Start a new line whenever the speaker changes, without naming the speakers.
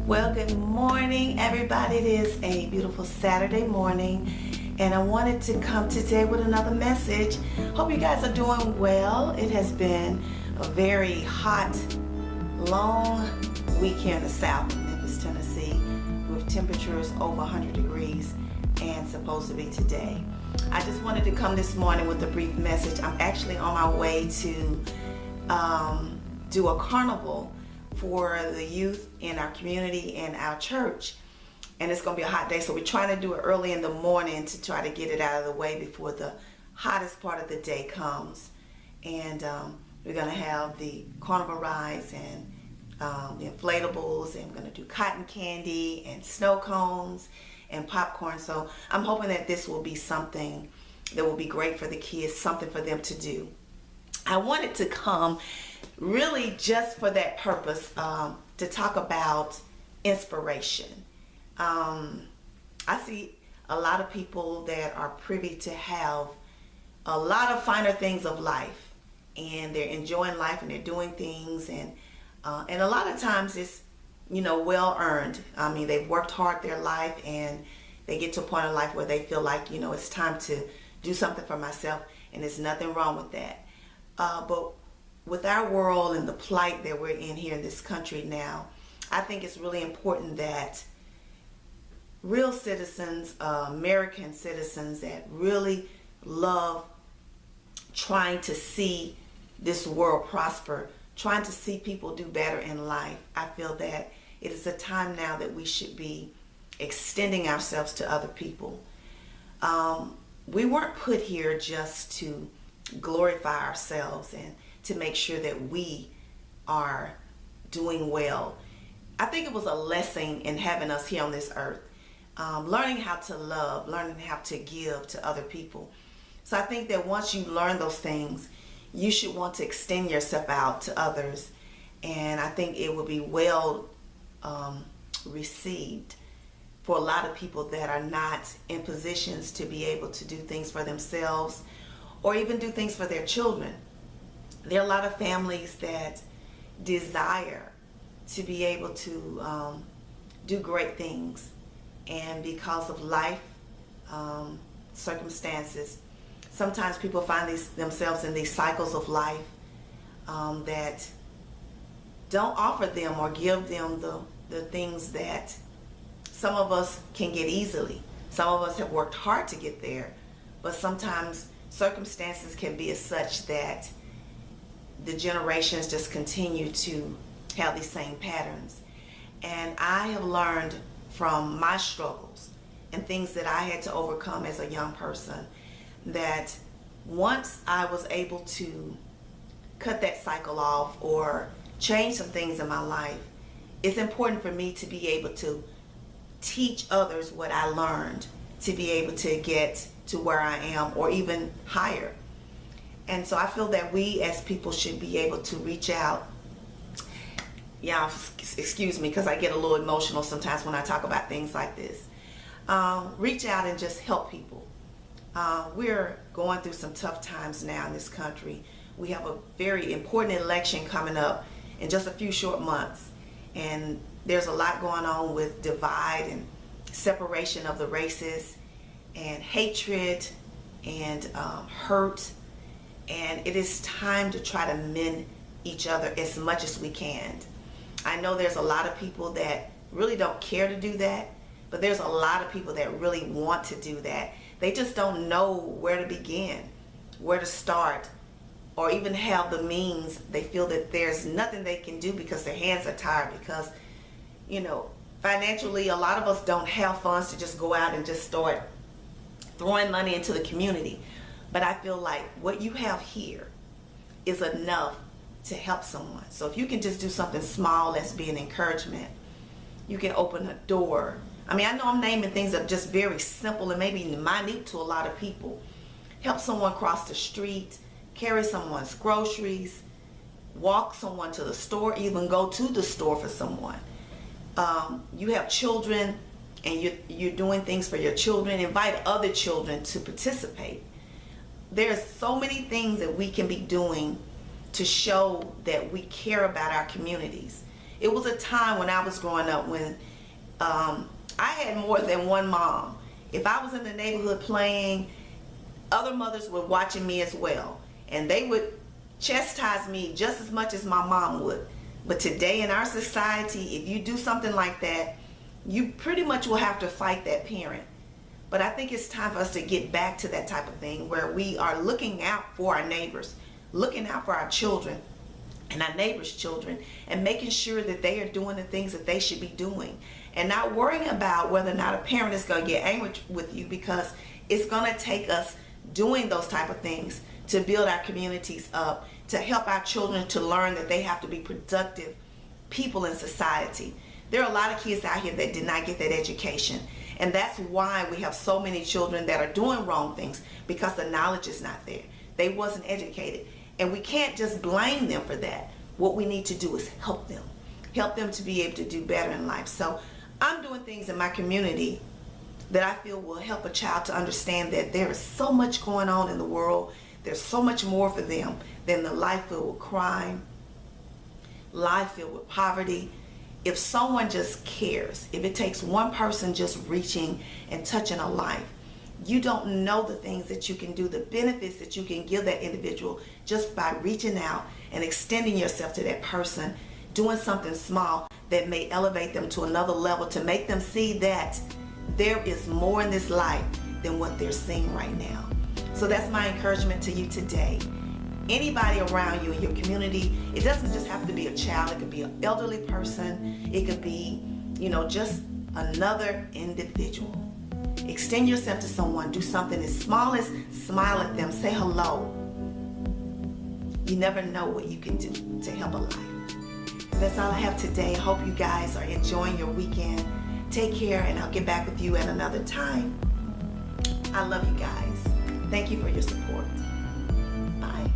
Well, good morning, everybody. It is a beautiful Saturday morning, and I wanted to come today with another message. Hope you guys are doing well. It has been a very hot, long week here in the South of Memphis, Tennessee, with temperatures over 100 degrees and supposed to be today. I just wanted to come this morning with a brief message. I'm actually on my way to do a carnival for the youth in our community and our church, and it's going to be a hot day, so we're trying to do it early in the morning to try to get it out of the way before the hottest part of the day comes. And we're going to have the carnival rides and the inflatables, and we're going to do cotton candy and snow cones and popcorn. So I'm hoping that this will be something that will be great for the kids, something for them to do. I wanted to come really just for that purpose, to talk about inspiration. I see a lot of people that are privy to have a lot of finer things of life, and they're enjoying life and they're doing things, and a lot of times it's well earned. I mean, they've worked hard their life, and they get to a point in life where they feel like it's time to do something for myself, and there's nothing wrong with that. But with our world and the plight that we're in here in this country now, I think it's really important that real citizens, American citizens that really love trying to see this world prosper, trying to see people do better in life, I feel that it is a time now that we should be extending ourselves to other people. We weren't put here just to glorify ourselves and to make sure that we are doing well. I think it was a lesson in having us here on this earth, learning how to love, learning how to give to other people. So I think that once you learn those things, you should want to extend yourself out to others, and I think it will be well received for a lot of people that are not in positions to be able to do things for themselves or even do things for their children. There are a lot of families that desire to be able to do great things, and because of life circumstances, sometimes people find themselves in these cycles of life that don't offer them or give them the things that some of us can get easily. Some of us have worked hard to get there, but sometimes circumstances can be as such that the generations just continue to have these same patterns. And I have learned from my struggles and things that I had to overcome as a young person that once I was able to cut that cycle off or change some things in my life, it's important for me to be able to teach others what I learned to be able to get to where I am or even higher. And so I feel that we as people should be able to reach out. Yeah, excuse me, because I get a little emotional sometimes when I talk about things like this. Reach out and just help people. We're going through some tough times now in this country. We have a very important election coming up in just a few short months. And there's a lot going on with divide and separation of the races and hatred and hurt. And it is time to try to mend each other as much as we can. I know there's a lot of people that really don't care to do that, but there's a lot of people that really want to do that. They just don't know where to begin, where to start, or even have the means. They feel that there's nothing they can do because their hands are tired, because, financially, a lot of us don't have funds to just go out and just start throwing money into the community. But I feel like what you have here is enough to help someone. So if you can just do something small as be an encouragement, you can open a door. I mean, I know I'm naming things that are just very simple and maybe minute to a lot of people. Help someone cross the street, carry someone's groceries, walk someone to the store, even go to the store for someone. You have children and you're doing things for your children. Invite other children to participate. There's so many things that we can be doing to show that we care about our communities. It was a time when I was growing up when I had more than one mom. If I was in the neighborhood playing, other mothers were watching me as well, and they would chastise me just as much as my mom would. But today in our society, if you do something like that, you pretty much will have to fight that parent. But I think it's time for us to get back to that type of thing where we are looking out for our neighbors, looking out for our children and our neighbors' children, and making sure that they are doing the things that they should be doing, and not worrying about whether or not a parent is going to get angry with you, because it's going to take us doing those type of things to build our communities up, to help our children to learn that they have to be productive people in society. There are a lot of kids out here that did not get that education, and that's why we have so many children that are doing wrong things, because the knowledge is not there. They wasn't educated, and we can't just blame them for that. What we need to do is help them to be able to do better in life. So I'm doing things in my community that I feel will help a child to understand that there is so much going on in the world. There's so much more for them than the life filled with crime, life filled with poverty. If someone just cares, if it takes one person just reaching and touching a life, you don't know the things that you can do, the benefits that you can give that individual just by reaching out and extending yourself to that person, doing something small that may elevate them to another level, to make them see that there is more in this life than what they're seeing right now. So that's my encouragement to you today. Anybody around you in your community, it doesn't just have to be a child. It could be an elderly person. It could be, just another individual. Extend yourself to someone. Do something as small as smile at them. Say hello. You never know what you can do to help a life. That's all I have today. Hope you guys are enjoying your weekend. Take care, and I'll get back with you at another time. I love you guys. Thank you for your support. Bye.